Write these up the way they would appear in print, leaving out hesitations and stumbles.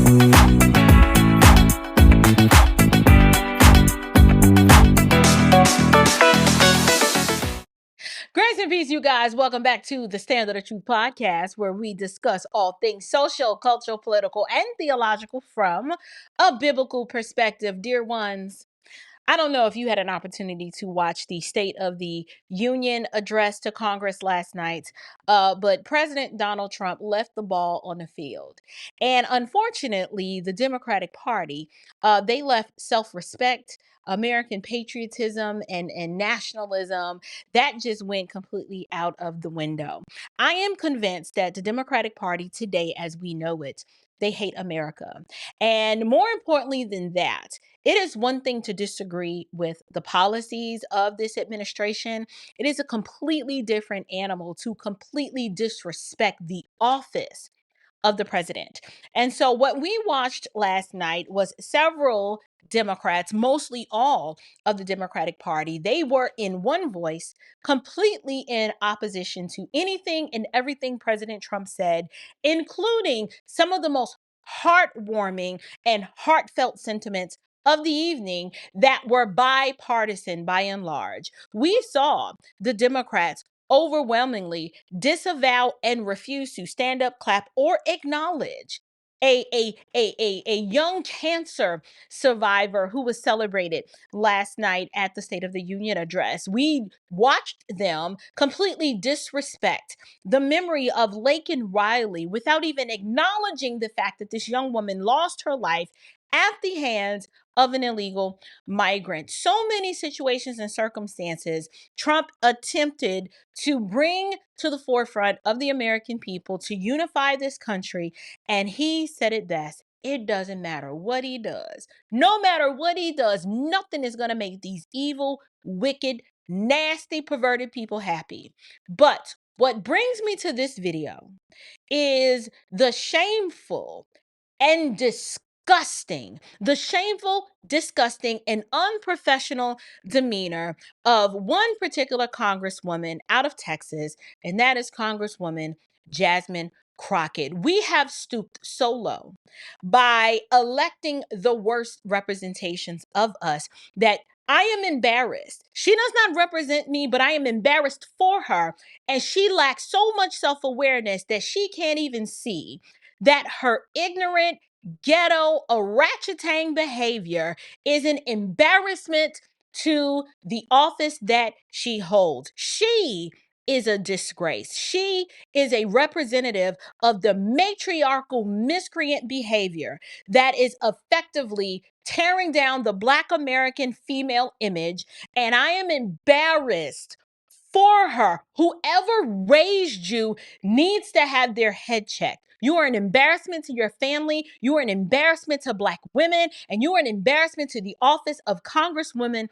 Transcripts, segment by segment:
Grace and peace, you guys. Welcome back to the Standard of Truth podcast, where we discuss all things social, cultural, political, and theological from a biblical perspective. Dear ones, I don't know if you had an opportunity to watch the State of the Union address to Congress last night, but President Donald Trump left the ball on the field. And unfortunately, the Democratic Party, they left self-respect, American patriotism, and nationalism. That just went completely out of the window. I am convinced that the Democratic Party today, as we know it, they hate America. And more importantly than that, it is one thing to disagree with the policies of this administration. It is a completely different animal to completely disrespect the office of the president. And so what we watched last night was several Democrats, mostly all of the Democratic Party, they were in one voice, completely in opposition to anything and everything President Trump said, including some of the most heartwarming and heartfelt sentiments of the evening that were bipartisan by and large. We saw the Democrats overwhelmingly disavow and refuse to stand up, clap, or acknowledge a young cancer survivor who was celebrated last night at the State of the Union address. We watched them completely disrespect the memory of Laken Riley without even acknowledging the fact that this young woman lost her life at the hands of an illegal migrant. So many situations and circumstances Trump attempted to bring to the forefront of the American people to unify this country. And he said it best. It doesn't matter what he does. No matter what he does, nothing is going to make these evil, wicked, nasty, perverted people happy. But what brings me to this video is the shameful and the shameful, disgusting, and unprofessional demeanor of one particular congresswoman out of Texas, and that is Congresswoman Jasmine Crockett. We have stooped so low by electing the worst representations of us that I am embarrassed. She does not represent me, but I am embarrassed for her. And she lacks so much self-awareness that she can't even see that her ignorant, ghetto, orangutan behavior is an embarrassment to the office that she holds. She is a disgrace. She is a representative of the matriarchal miscreant behavior that is effectively tearing down the Black American female image. And I am embarrassed for her. Whoever raised you needs to have their head checked. You are an embarrassment to your family. You are an embarrassment to Black women, and you are an embarrassment to the office of Congresswoman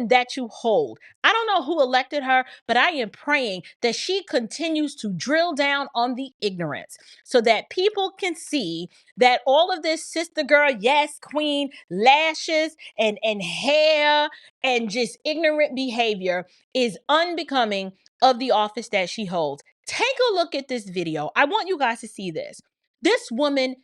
that you hold. I don't know who elected her, but I am praying that she continues to drill down on the ignorance so that people can see that all of this sister girl, yes, queen, lashes and hair and just ignorant behavior is unbecoming of the office that she holds. Take a look at this video. I want you guys to see this. This woman,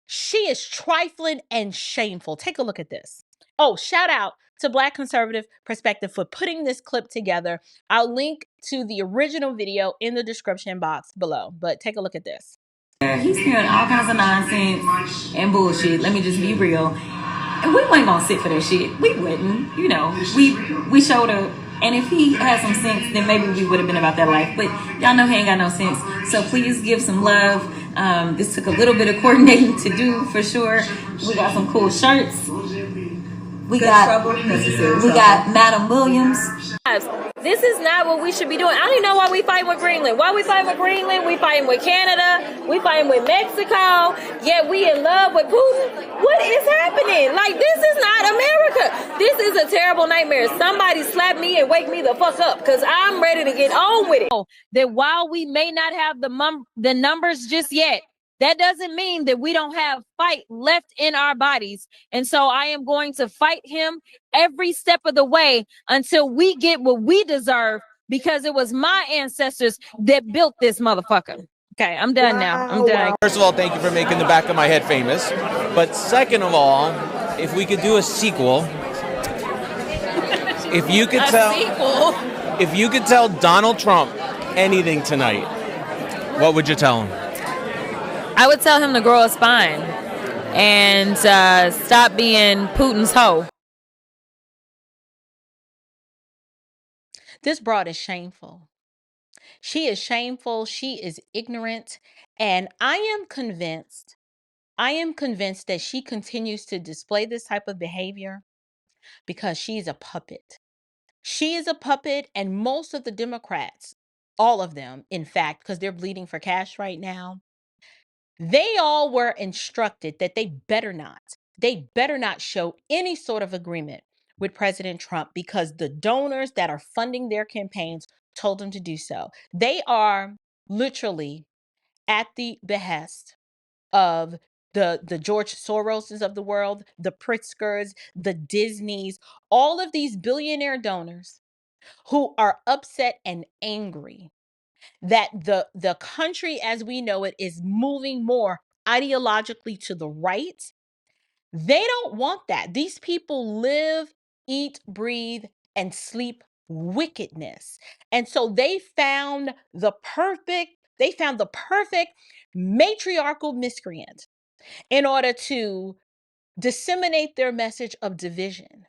she is trifling and shameful. Take a look at this. Oh, shout out to Black Conservative Perspective for putting this clip together. I'll link to the original video in the description box below, but take a look at this. He's spewing all kinds of nonsense and bullshit. Let me just be real. And we weren't gonna sit for that shit. We wouldn't. You know, we showed up. And if he had some sense, then maybe we would have been about that life. But y'all know he ain't got no sense. So please give some love. This took a little bit of coordinating to do for sure. We got some cool shirts. We got Madam Williams. This is not what we should be doing. I don't even know why we fighting with Greenland. Why we fighting with Greenland? We fighting with Canada. We fighting with Mexico. Yet we in love with Putin. What is happening? Like, this is not America. This is a terrible nightmare. Somebody slap me and wake me the fuck up because I'm ready to get on with it. That while we may not have the numbers just yet, that doesn't mean that we don't have fight left in our bodies. And so I am going to fight him every step of the way until we get what we deserve, because it was my ancestors that built this motherfucker. Okay, I'm done now. I'm done. First of all, thank you for making the back of my head famous. But second of all, if we could do a sequel, if you could tell Donald Trump anything tonight, what would you tell him? I would tell him to grow a spine and stop being Putin's hoe. This broad is shameful. She is shameful. She is ignorant. And I am convinced that she continues to display this type of behavior because she's a puppet. She is a puppet, and most of the Democrats, all of them, in fact, because they're bleeding for cash right now, they all were instructed that they better not show any sort of agreement with President Trump because the donors that are funding their campaigns told them to do so. They are literally at the behest of the George Soroses of the world, the Pritzkers, the Disneys, all of these billionaire donors who are upset and angry that the country as we know it is moving more ideologically to the right. They don't want that. These people live, eat, breathe, and sleep wickedness. And so they found the perfect matriarchal miscreant in order to disseminate their message of division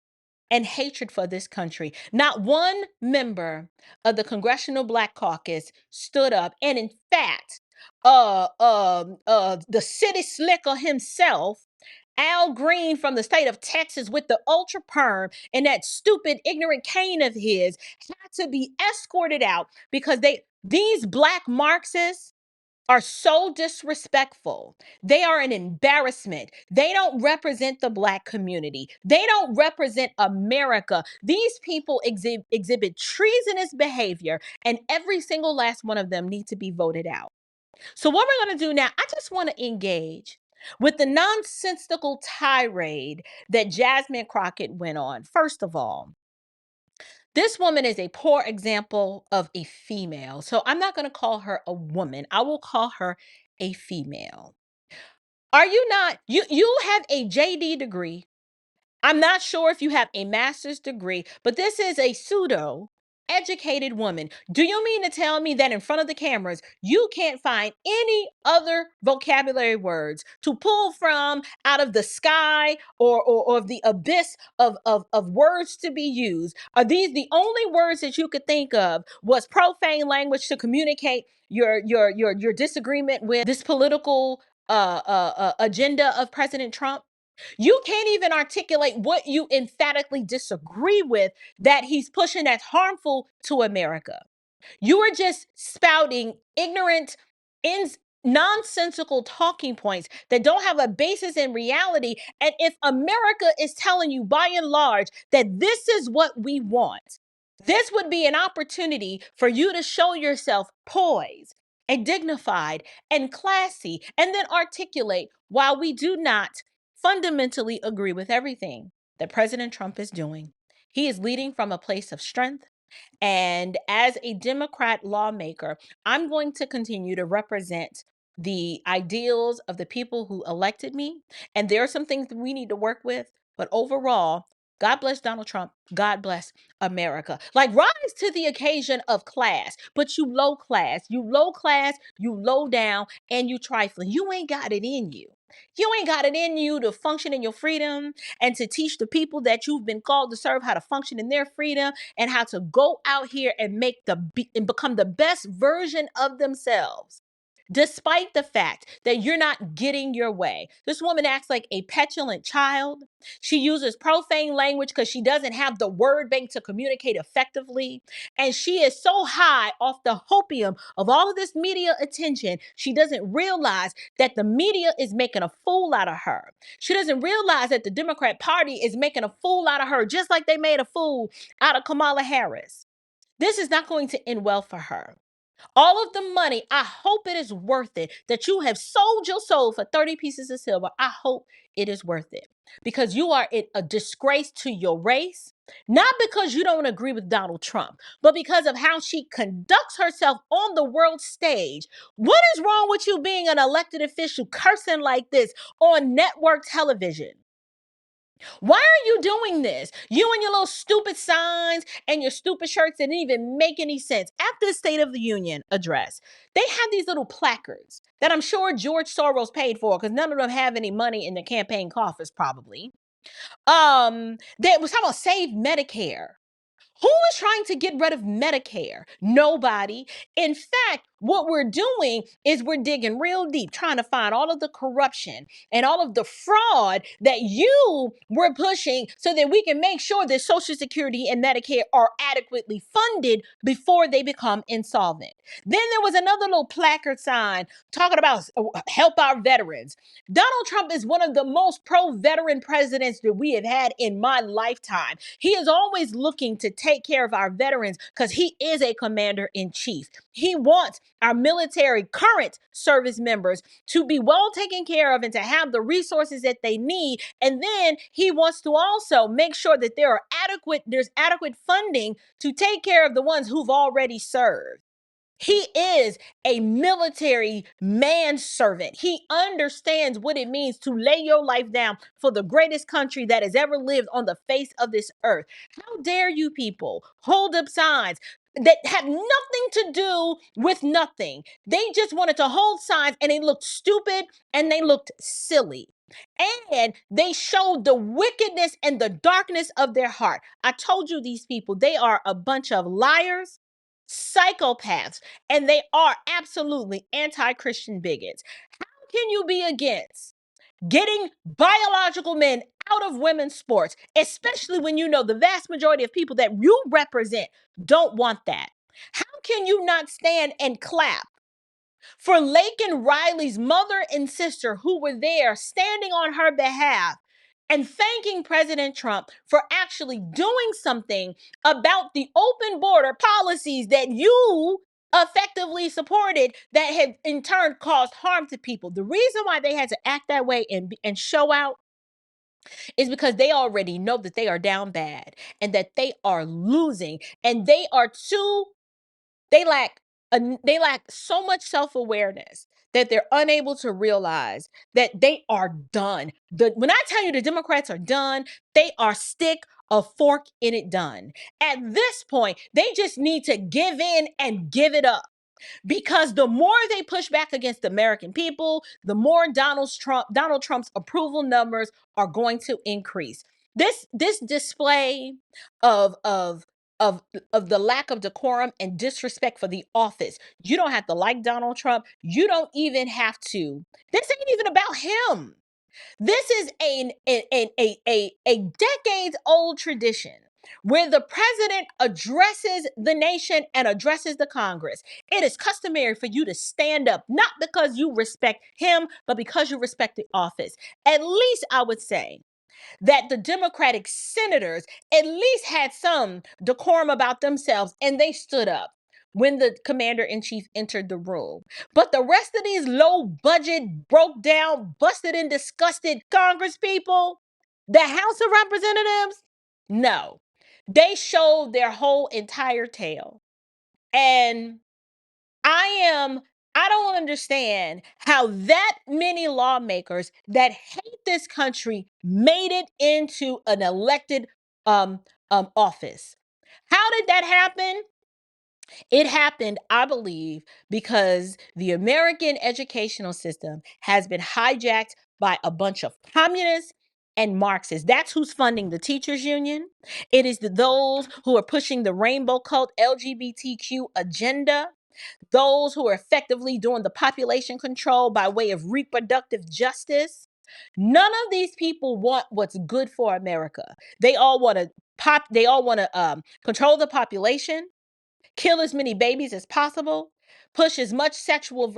and hatred for this country. Not one member of the Congressional Black Caucus stood up. And in fact, the city slicker himself, Al Green from the state of Texas with the ultra perm and that stupid ignorant cane of his had to be escorted out because these black Marxists are so disrespectful. They are an embarrassment. They don't represent the Black community. They don't represent America. These people exhibit treasonous behavior, and every single last one of them need to be voted out. So what we're going to do now, I just want to engage with the nonsensical tirade that Jasmine Crockett went on. First of all, this woman is a poor example of a female. So I'm not going to call her a woman. I will call her a female. Are you not? You have a JD degree. I'm not sure if you have a master's degree, but this is a pseudo educated woman. Do you mean to tell me that in front of the cameras, you can't find any other vocabulary words to pull from out of the sky or the abyss of words to be used? Are these the only words that you could think of was profane language to communicate your disagreement with this political agenda of President Trump? You can't even articulate what you emphatically disagree with that he's pushing that's harmful to America. You are just spouting ignorant, nonsensical talking points that don't have a basis in reality. And if America is telling you by and large that this is what we want, this would be an opportunity for you to show yourself poised and dignified and classy, and then articulate while we do not fundamentally agree with everything that President Trump is doing. He is leading from a place of strength. And as a Democrat lawmaker, I'm going to continue to represent the ideals of the people who elected me. And there are some things that we need to work with. But overall, God bless Donald Trump. God bless America. Like, rise to the occasion of class, but you low class, you low down, and you trifling. You ain't got it in you. You ain't got it in you to function in your freedom and to teach the people that you've been called to serve how to function in their freedom and how to go out here and become the best version of themselves. Despite the fact that you're not getting your way. This woman acts like a petulant child. She uses profane language because she doesn't have the word bank to communicate effectively. And she is so high off the hopium of all of this media attention, she doesn't realize that the media is making a fool out of her. She doesn't realize that the Democrat Party is making a fool out of her, just like they made a fool out of Kamala Harris. This is not going to end well for her. All of the money, I hope it is worth it that you have sold your soul for 30 pieces of silver. I hope it is worth it because you are a disgrace to your race. Not because you don't agree with Donald Trump, but because of how she conducts herself on the world stage. What is wrong with you being an elected official cursing like this on network television? Why are you doing this? You and your little stupid signs and your stupid shirts that didn't even make any sense. At the State of the Union address, they had these little placards that I'm sure George Soros paid for because none of them have any money in their campaign coffers, probably. That was talking about save Medicare. Who is trying to get rid of Medicare? Nobody. In fact, what we're doing is we're digging real deep, trying to find all of the corruption and all of the fraud that you were pushing so that we can make sure that Social Security and Medicare are adequately funded before they become insolvent. Then there was another little placard sign talking about help our veterans. Donald Trump is one of the most pro-veteran presidents that we have had in my lifetime. He is always looking to take care of our veterans because he is a commander in chief. He wants our military current service members to be well taken care of and to have the resources that they need. And then he wants to also make sure that there's adequate funding to take care of the ones who've already served. He is a military manservant. He understands what it means to lay your life down for the greatest country that has ever lived on the face of this earth. How dare you people hold up signs that have nothing to do with nothing? They just wanted to hold signs and they looked stupid and they looked silly. And they showed the wickedness and the darkness of their heart. I told you these people, they are a bunch of liars, psychopaths, and they are absolutely anti-Christian bigots. How can you be against getting biological men out of women's sports, especially when you know the vast majority of people that you represent don't want that? How can you not stand and clap for Laken Riley's mother and sister who were there standing on her behalf and thanking President Trump for actually doing something about the open border policies that you effectively supported that had in turn caused harm to people? The reason why they had to act that way and show out is because they already know that they are down bad and that they are losing, and they lack they lack so much self-awareness that they're unable to realize that they are done. When I tell you the Democrats are done, they are stick a fork in it done. At this point, they just need to give in and give it up. Because the more they push back against the American people, the more Donald Trump's approval numbers are going to increase. This display of the lack of decorum and disrespect for the office. You don't have to like Donald Trump. You don't even have to. This ain't even about him. This is a decades old tradition where the president addresses the nation and addresses the Congress. It is customary for you to stand up, not because you respect him, but because you respect the office. At least I would say that the Democratic senators at least had some decorum about themselves and they stood up when the commander-in-chief entered the room. But the rest of these low-budget, broke down, busted and disgusted Congress people, the House of Representatives, no. They showed their whole entire tail. And I don't understand how that many lawmakers that hate this country made it into an elected office. How did that happen? It happened, I believe, because the American educational system has been hijacked by a bunch of communists and Marxists. That's who's funding the teachers union. It is those who are pushing the rainbow cult LGBTQ agenda, those who are effectively doing the population control by way of reproductive justice. None of these people want what's good for America. They all want to control the population, kill as many babies as possible, push as much sexual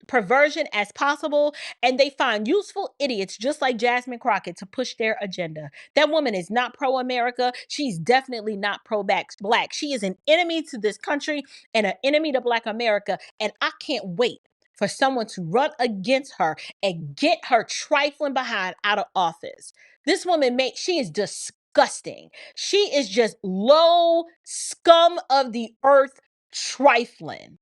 perversion as possible, and they find useful idiots just like Jasmine Crockett to push their agenda. That woman is not pro-America. She's definitely not pro-black. She is an enemy to this country and an enemy to Black America, and I can't wait for someone to run against her and get her trifling behind out of office. This woman she is disgusting. disgusting. She is just low scum of the earth trifling.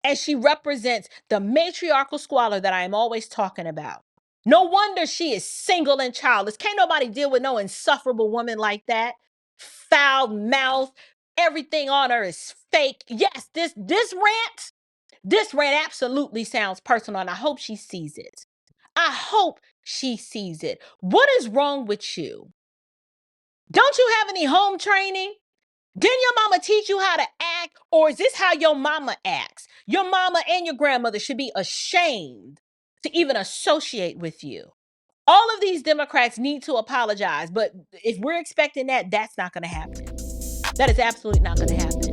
And she represents the matriarchal squalor that I am always talking about. No wonder she is single and childless. Can't nobody deal with no insufferable woman like that. Foul mouth. Everything on her is fake. Yes, this rant absolutely sounds personal, and I hope she sees it. I hope she sees it. What is wrong with you? Don't you have any home training? Didn't your mama teach you how to act? Or is this how your mama acts? Your mama and your grandmother should be ashamed to even associate with you. All of these Democrats need to apologize, but if we're expecting that, that's not going to happen. That is absolutely not going to happen.